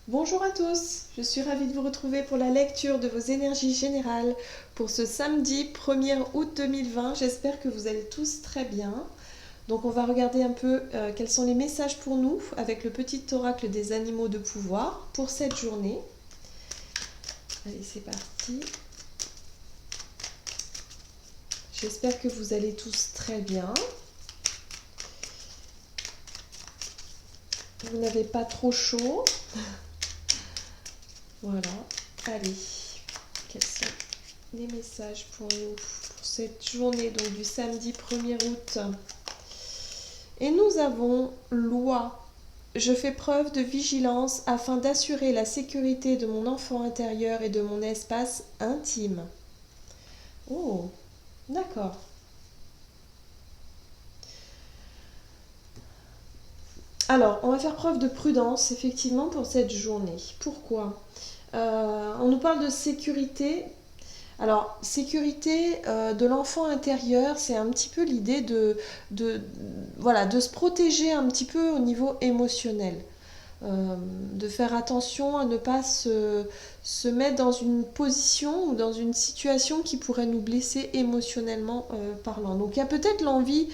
Bonjour à tous, je suis ravie de vous retrouver pour la lecture de vos énergies générales pour ce samedi 1er août 2020. J'espère que vous allez tous très bien. Donc on va regarder un peu quels sont les messages pour nous avec le petit oracle des animaux de pouvoir pour cette journée. Allez, c'est parti. J'espère que vous allez tous très bien. Vous n'avez pas trop chaud. Voilà, allez, quels sont les messages pour nous pour cette journée donc du samedi 1er août. Et nous avons loi. Je fais preuve de vigilance afin d'assurer la sécurité de mon enfant intérieur et de mon espace intime. Oh, d'accord. Alors, on va faire preuve de prudence effectivement pour cette journée. Pourquoi On nous parle de sécurité. Alors, sécurité de l'enfant intérieur, c'est un petit peu l'idée voilà, de se protéger un petit peu au niveau émotionnel. De faire attention à ne pas se mettre dans une position ou dans une situation qui pourrait nous blesser émotionnellement parlant. Donc il y a peut-être l'envie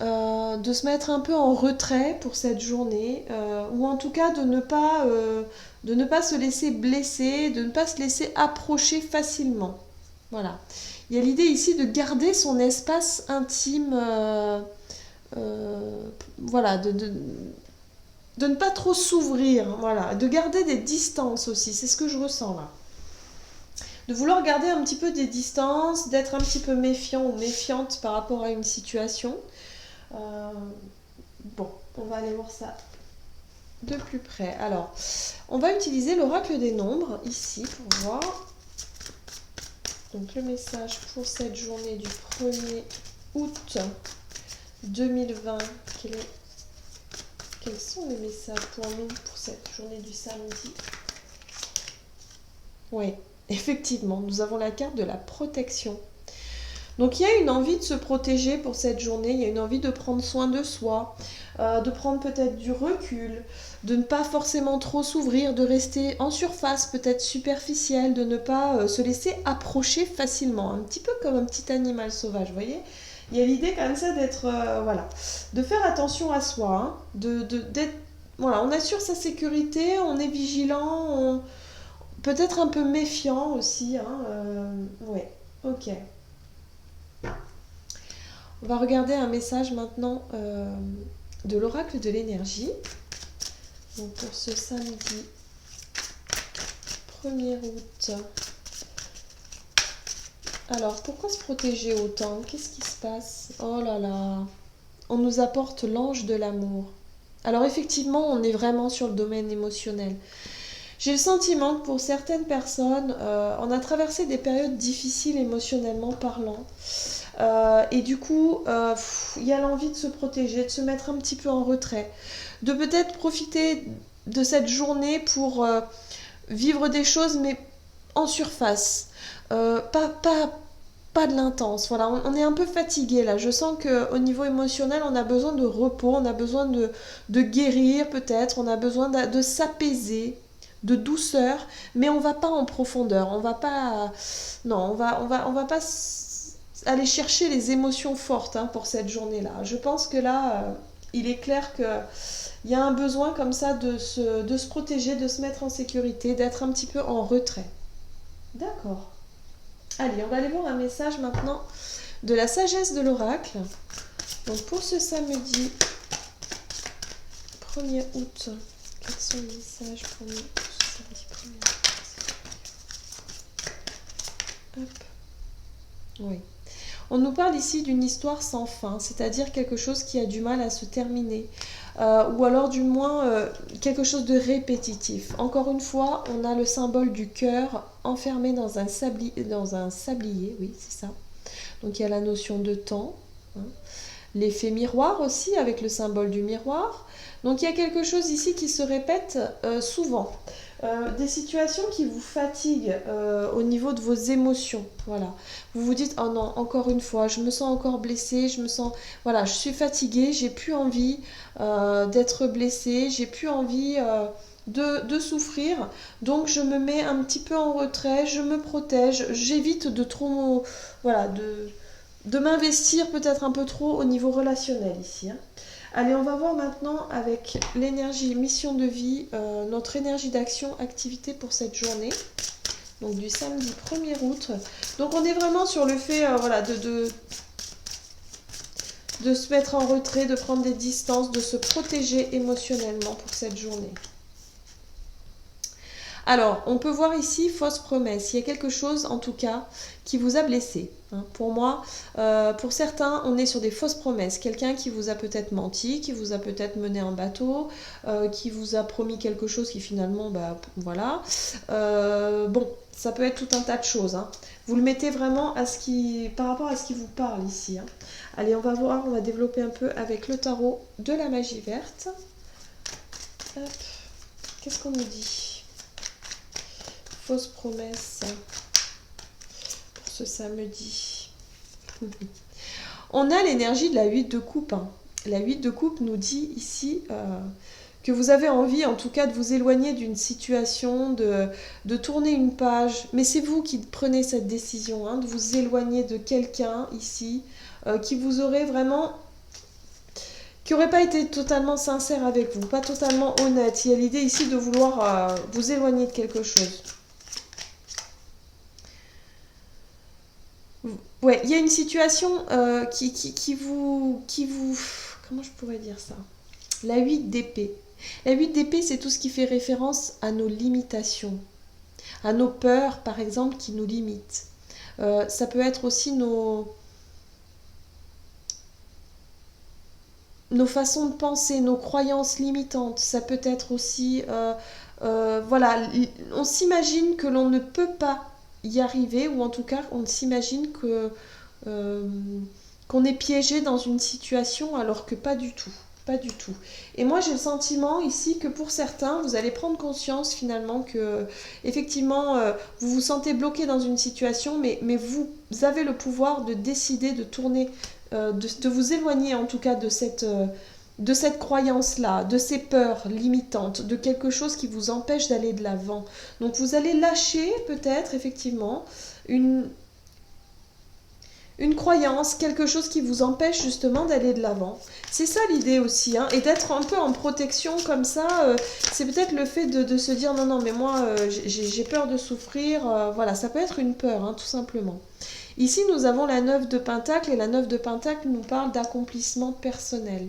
de se mettre un peu en retrait pour cette journée, ou en tout cas de ne pas se laisser blesser, de ne pas se laisser approcher facilement. Voilà. Il y a l'idée ici de garder son espace intime, voilà, de ne pas trop s'ouvrir, voilà, de garder des distances aussi, c'est ce que je ressens là. De vouloir garder un petit peu des distances, d'être un petit peu méfiant ou méfiante par rapport à une situation. Bon, on va aller voir ça de plus près. Alors, on va utiliser l'oracle des nombres ici pour voir. Donc le message pour cette journée du 1er août 2020, quels sont les messages pour nous pour cette journée du samedi? Oui, effectivement, nous avons la carte de la protection. Donc il y a une envie de se protéger pour cette journée, il y a une envie de prendre soin de soi, de prendre peut-être du recul, de ne pas forcément trop s'ouvrir, de rester en surface, peut-être superficielle, de ne pas se laisser approcher facilement, un petit peu comme un petit animal sauvage, vous voyez. Il y a l'idée comme ça d'être, voilà, de faire attention à soi, hein, d'être, voilà, on assure sa sécurité, on est vigilant, peut-être un peu méfiant aussi, hein, ouais, ok. On va regarder un message maintenant de l'oracle de l'énergie. Donc pour ce samedi 1er août. Alors, pourquoi se protéger autant? Qu'est-ce qui se passe? Oh là là. On nous apporte l'ange de l'amour. Alors effectivement, on est vraiment sur le domaine émotionnel. J'ai le sentiment que pour certaines personnes, on a traversé des périodes difficiles émotionnellement parlant. Et du coup, il y a l'envie de se protéger, de se mettre un petit peu en retrait, de peut-être profiter de cette journée pour vivre des choses, mais en surface, pas de l'intense. Voilà, on est un peu fatigué là. Je sens qu'au niveau émotionnel, on a besoin de repos, on a besoin de guérir peut-être, on a besoin de s'apaiser, de douceur, mais on va pas en profondeur. On va pas, non, on va pas aller chercher les émotions fortes hein, pour cette journée-là. Je pense que là, il est clair que il y a un besoin comme ça de se protéger, de se mettre en sécurité, d'être un petit peu en retrait. D'accord. Allez, on va aller voir un message maintenant de la sagesse de l'oracle. Donc pour ce samedi 1er août, quels sont les messages pour nous pour ce samedi 1er août? Hop. Oui. On nous parle ici d'une histoire sans fin, c'est-à-dire quelque chose qui a du mal à se terminer, ou alors du moins quelque chose de répétitif. Encore une fois, on a le symbole du cœur enfermé dans un sablier, oui, c'est ça. Donc il y a la notion de temps, hein. L'effet miroir aussi avec le symbole du miroir. Donc il y a quelque chose ici qui se répète souvent. Des situations qui vous fatiguent au niveau de vos émotions. Voilà. Vous vous dites, oh non, encore une fois, je me sens encore blessée, voilà, je suis fatiguée, j'ai plus envie d'être blessée, j'ai plus envie de souffrir, donc je me mets un petit peu en retrait, je me protège, j'évite de trop, voilà, de m'investir peut-être un peu trop au niveau relationnel ici. Hein. Allez, on va voir maintenant avec l'énergie mission de vie, notre énergie d'action, activité pour cette journée. Donc du samedi 1er août. Donc on est vraiment sur le fait voilà, de se mettre en retrait, de prendre des distances, de se protéger émotionnellement pour cette journée. Alors, on peut voir ici fausse promesse. Il y a quelque chose, en tout cas, qui vous a blessé. Hein. Pour moi, pour certains, on est sur des fausses promesses. Quelqu'un qui vous a peut-être menti, qui vous a peut-être mené en bateau, qui vous a promis quelque chose qui finalement, bah voilà. Bon, ça peut être tout un tas de choses. Hein. Vous le mettez vraiment par rapport à ce qui vous parle ici. Hein. Allez, on va voir, on va développer un peu avec le tarot de la magie verte. Hop. Qu'est-ce qu'on nous dit ? Fausse promesse pour ce samedi. On a l'énergie de la 8 de coupe. Hein. La 8 de coupe nous dit ici que vous avez envie en tout cas de vous éloigner d'une situation, de tourner une page. Mais c'est vous qui prenez cette décision, hein, de vous éloigner de quelqu'un ici qui vous aurait vraiment... qui n'aurait pas été totalement sincère avec vous, pas totalement honnête. Il y a l'idée ici de vouloir vous éloigner de quelque chose. Ouais, il y a une situation qui vous... Comment je pourrais dire ça? La 8 d'épée. La 8 d'épée, c'est tout ce qui fait référence à nos limitations, à nos peurs, par exemple, qui nous limitent. Ça peut être aussi nos façons de penser, nos croyances limitantes. Ça peut être aussi... voilà, on s'imagine que l'on ne peut pas y arriver, ou en tout cas on s'imagine que qu'on est piégé dans une situation alors que pas du tout, pas du tout. Et moi j'ai le sentiment ici que pour certains vous allez prendre conscience finalement que effectivement vous vous sentez bloqué dans une situation, mais vous avez le pouvoir de décider de tourner, de vous éloigner en tout cas de cette croyance-là, de ces peurs limitantes, de quelque chose qui vous empêche d'aller de l'avant. Donc vous allez lâcher peut-être effectivement une croyance, quelque chose qui vous empêche justement d'aller de l'avant. C'est ça l'idée aussi, hein, et d'être un peu en protection comme ça, c'est peut-être le fait de se dire non, mais moi j'ai peur de souffrir, voilà, ça peut être une peur, hein, tout simplement. Ici nous avons la 9 de Pentacle, et la 9 de Pentacle nous parle d'accomplissement personnel.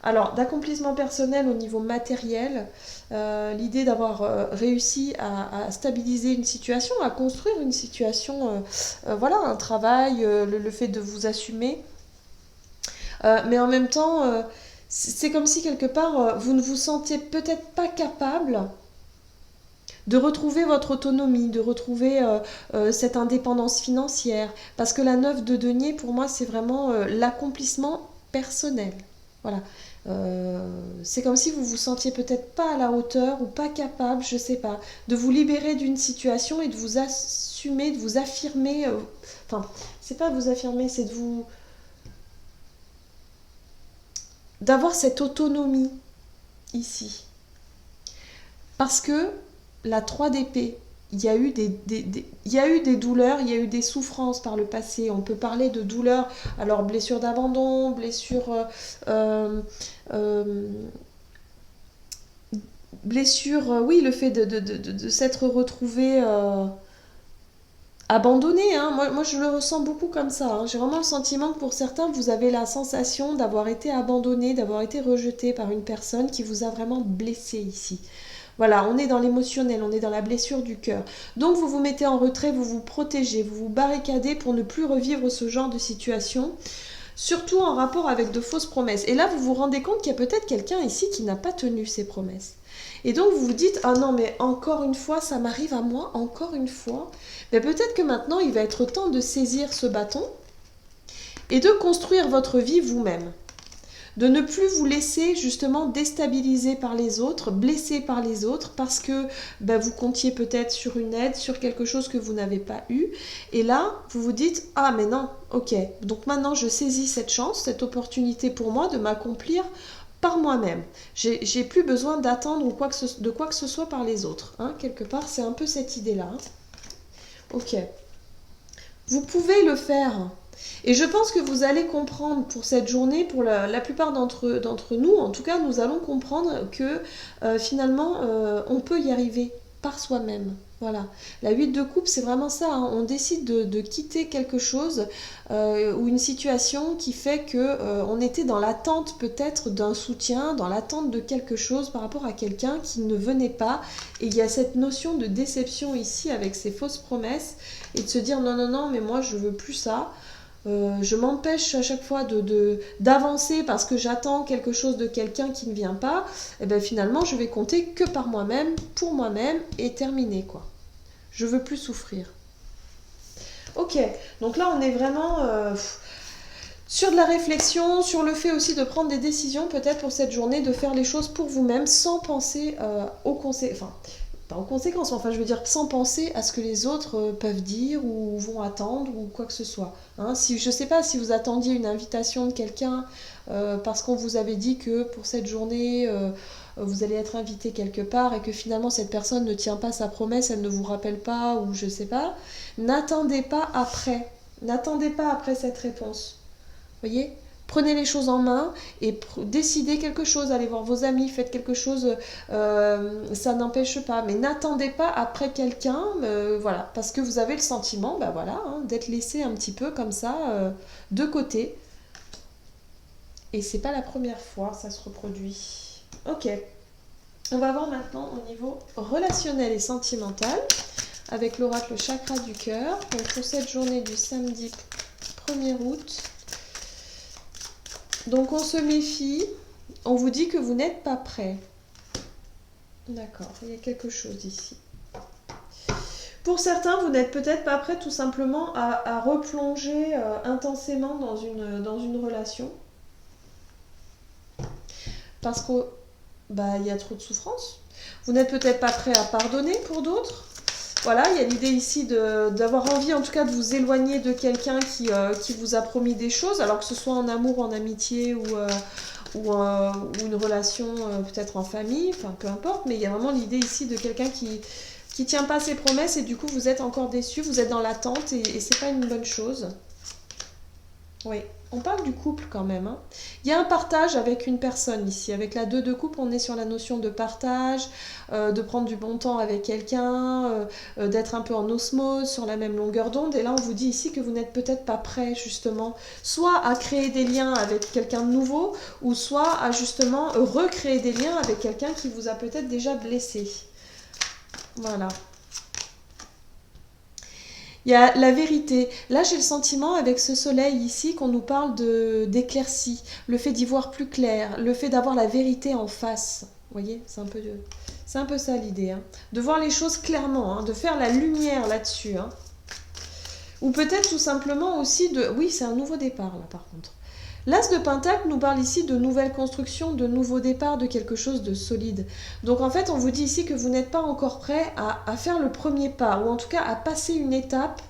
Alors, d'accomplissement personnel au niveau matériel, l'idée d'avoir réussi à stabiliser une situation, à construire une situation, voilà, un travail, le fait de vous assumer. Mais en même temps, c'est comme si quelque part, vous ne vous sentiez peut-être pas capable de retrouver votre autonomie, de retrouver cette indépendance financière. Parce que la 9 de denier, pour moi, c'est vraiment l'accomplissement personnel. Voilà. C'est comme si vous vous sentiez peut-être pas à la hauteur ou pas capable, je sais pas, de vous libérer d'une situation et de vous assumer, de vous affirmer. Enfin, c'est pas vous affirmer, c'est d'avoir cette autonomie ici. Parce que la 3 d'épée, il y a eu des douleurs, il y a eu des souffrances par le passé. On peut parler de douleurs, alors blessure d'abandon, blessure, oui, le fait de s'être retrouvé abandonné. Hein. Moi, je le ressens beaucoup comme ça. Hein. J'ai vraiment le sentiment que pour certains, vous avez la sensation d'avoir été abandonné, d'avoir été rejeté par une personne qui vous a vraiment blessé ici. Voilà, on est dans l'émotionnel, on est dans la blessure du cœur. Donc vous vous mettez en retrait, vous vous protégez, vous vous barricadez pour ne plus revivre ce genre de situation, surtout en rapport avec de fausses promesses. Et là, vous vous rendez compte qu'il y a peut-être quelqu'un ici qui n'a pas tenu ses promesses. Et donc vous vous dites, ah non, mais encore une fois, ça m'arrive à moi, encore une fois. Mais peut-être que maintenant, il va être temps de saisir ce bâton et de construire votre vie vous-même. De ne plus vous laisser justement déstabiliser par les autres, blesser par les autres, parce que vous comptiez peut-être sur une aide, sur quelque chose que vous n'avez pas eu. Et là, vous vous dites, ah mais non, ok, donc maintenant je saisis cette chance, cette opportunité pour moi de m'accomplir par moi-même. J'ai plus besoin d'attendre ou de quoi que ce soit par les autres. Hein. Quelque part, c'est un peu cette idée-là. Hein. Ok. Vous pouvez le faire. Et je pense que vous allez comprendre pour cette journée, pour la plupart d'entre nous, en tout cas, nous allons comprendre que finalement, on peut y arriver par soi-même. Voilà. La 8 de coupe, c'est vraiment ça. Hein. On décide de quitter quelque chose ou une situation qui fait que on était dans l'attente peut-être d'un soutien, dans l'attente de quelque chose par rapport à quelqu'un qui ne venait pas. Et il y a cette notion de déception ici avec ces fausses promesses et de se dire non, non, non, mais moi je veux plus ça. Je m'empêche à chaque fois d'avancer parce que j'attends quelque chose de quelqu'un qui ne vient pas, et bien finalement je vais compter que par moi-même, pour moi-même et terminer quoi. Je veux plus souffrir. Ok, donc là on est vraiment sur de la réflexion, sur le fait aussi de prendre des décisions peut-être pour cette journée, de faire les choses pour vous-même sans penser aux conséquences. Enfin, pas aux conséquences, enfin je veux dire sans penser à ce que les autres peuvent dire ou vont attendre ou quoi que ce soit. Hein, si, je ne sais pas si vous attendiez une invitation de quelqu'un parce qu'on vous avait dit que pour cette journée vous allez être invité quelque part et que finalement cette personne ne tient pas sa promesse, elle ne vous rappelle pas ou je ne sais pas, n'attendez pas après. N'attendez pas après cette réponse. Voyez ? Prenez les choses en main et décidez quelque chose, allez voir vos amis, faites quelque chose, ça n'empêche pas. Mais n'attendez pas après quelqu'un, voilà, parce que vous avez le sentiment, ben voilà, hein, d'être laissé un petit peu comme ça, de côté. Et c'est pas la première fois, ça se reproduit. Ok, on va voir maintenant au niveau relationnel et sentimental, avec l'oracle chakra du cœur, donc pour cette journée du samedi 1er août. Donc on se méfie, on vous dit que vous n'êtes pas prêt. D'accord, il y a quelque chose ici. Pour certains, vous n'êtes peut-être pas prêt tout simplement à replonger intensément dans une relation. Parce qu'il y a trop de souffrance. Vous n'êtes peut-être pas prêt à pardonner pour d'autres. Voilà, il y a l'idée ici d'avoir envie en tout cas de vous éloigner de quelqu'un qui vous a promis des choses, alors que ce soit en amour, en amitié ou une relation peut-être en famille, enfin peu importe, mais il y a vraiment l'idée ici de quelqu'un qui tient pas ses promesses et du coup vous êtes encore déçu, vous êtes dans l'attente et c'est pas une bonne chose. Oui, on parle du couple quand même. Hein. Il y a un partage avec une personne ici. Avec la 2 de couple, on est sur la notion de partage, de prendre du bon temps avec quelqu'un, d'être un peu en osmose, sur la même longueur d'onde. Et là, on vous dit ici que vous n'êtes peut-être pas prêt, justement, soit à créer des liens avec quelqu'un de nouveau, ou soit à justement recréer des liens avec quelqu'un qui vous a peut-être déjà blessé. Voilà. Il y a la vérité. Là, j'ai le sentiment, avec ce soleil ici, qu'on nous parle d'éclaircie, le fait d'y voir plus clair, le fait d'avoir la vérité en face. Vous voyez, c'est un peu ça l'idée. Hein. De voir les choses clairement, hein, de faire la lumière là-dessus. Hein. Ou peut-être tout simplement aussi de... Oui, c'est un nouveau départ, là, par contre. L'As de Pentacle nous parle ici de nouvelles constructions, de nouveaux départs, de quelque chose de solide. Donc en fait, on vous dit ici que vous n'êtes pas encore prêt à faire le premier pas, ou en tout cas à passer une étape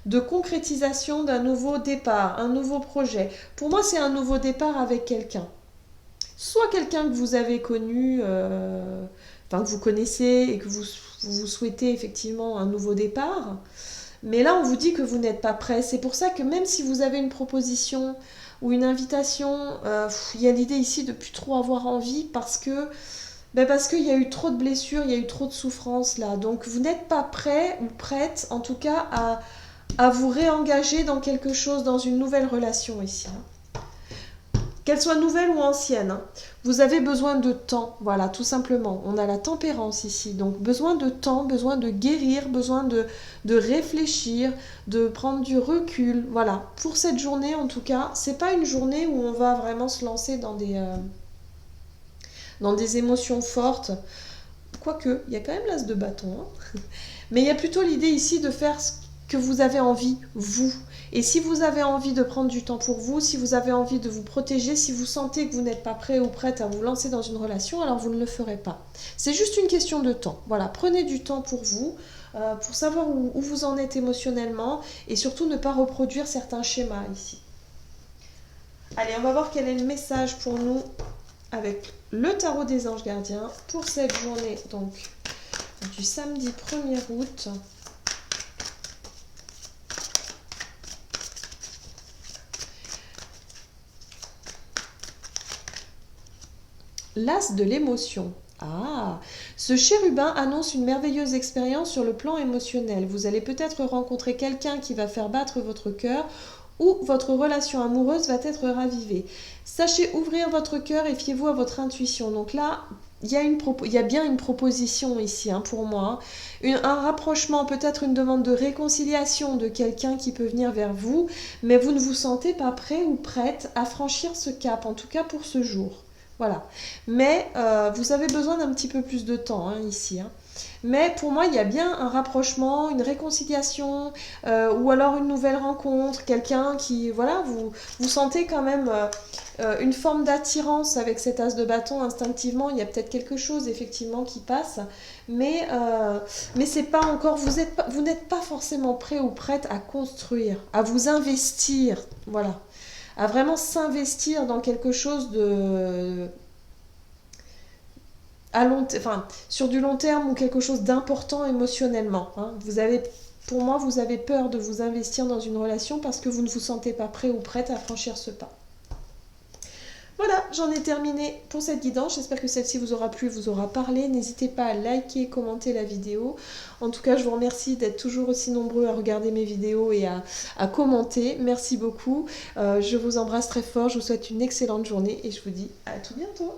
de concrétisation d'un nouveau départ, un nouveau projet. Pour moi, c'est un nouveau départ avec quelqu'un. Soit quelqu'un que vous avez connu, que vous connaissez et que vous souhaitez effectivement un nouveau départ. Mais là, on vous dit que vous n'êtes pas prêt. C'est pour ça que même si vous avez une proposition ou une invitation, il y a l'idée ici de ne plus trop avoir envie parce qu'il y a eu trop de blessures, il y a eu trop de souffrances là. Donc vous n'êtes pas prêt ou prête en tout cas à vous réengager dans quelque chose, dans une nouvelle relation ici. Hein. Qu'elle soit nouvelle ou ancienne, hein. Vous avez besoin de temps, voilà, tout simplement. On a la tempérance ici, donc besoin de temps, besoin de guérir, besoin de réfléchir, de prendre du recul, voilà. Pour cette journée, en tout cas, c'est pas une journée où on va vraiment se lancer dans des émotions fortes. Quoique, il y a quand même l'as de bâton, hein. Mais il y a plutôt l'idée ici de faire ce que vous avez envie, vous. Et si vous avez envie de prendre du temps pour vous, si vous avez envie de vous protéger, si vous sentez que vous n'êtes pas prêt ou prête à vous lancer dans une relation, alors vous ne le ferez pas. C'est juste une question de temps. Voilà, prenez du temps pour vous, pour savoir où vous en êtes émotionnellement et surtout ne pas reproduire certains schémas ici. Allez, on va voir quel est le message pour nous avec le tarot des anges gardiens pour cette journée, donc du samedi 1er août. L'as de l'émotion. Ah, ce chérubin annonce une merveilleuse expérience sur le plan émotionnel. Vous allez peut-être rencontrer quelqu'un qui va faire battre votre cœur ou votre relation amoureuse va être ravivée. Sachez ouvrir votre cœur et fiez-vous à votre intuition. Donc là, il y a bien une proposition ici pour moi. Un rapprochement, peut-être une demande de réconciliation de quelqu'un qui peut venir vers vous, mais vous ne vous sentez pas prêt ou prête à franchir ce cap, en tout cas pour ce jour. Voilà. Mais vous avez besoin d'un petit peu plus de temps ici. Mais pour moi, il y a bien un rapprochement, une réconciliation, ou alors une nouvelle rencontre, quelqu'un qui, voilà, vous sentez quand même une forme d'attirance avec cet as de bâton instinctivement. Il y a peut-être quelque chose effectivement qui passe, mais c'est pas encore, vous n'êtes pas forcément prêt ou prête à construire, à vous investir, voilà, à vraiment s'investir dans quelque chose de sur du long terme ou quelque chose d'important émotionnellement. Pour moi, vous avez peur de vous investir dans une relation parce que vous ne vous sentez pas prêt ou prête à franchir ce pas. Voilà, j'en ai terminé pour cette guidance. J'espère que celle-ci vous aura plu, vous aura parlé. N'hésitez pas à liker, commenter la vidéo. En tout cas, je vous remercie d'être toujours aussi nombreux à regarder mes vidéos et à commenter. Merci beaucoup. Je vous embrasse très fort. Je vous souhaite une excellente journée et je vous dis à tout bientôt.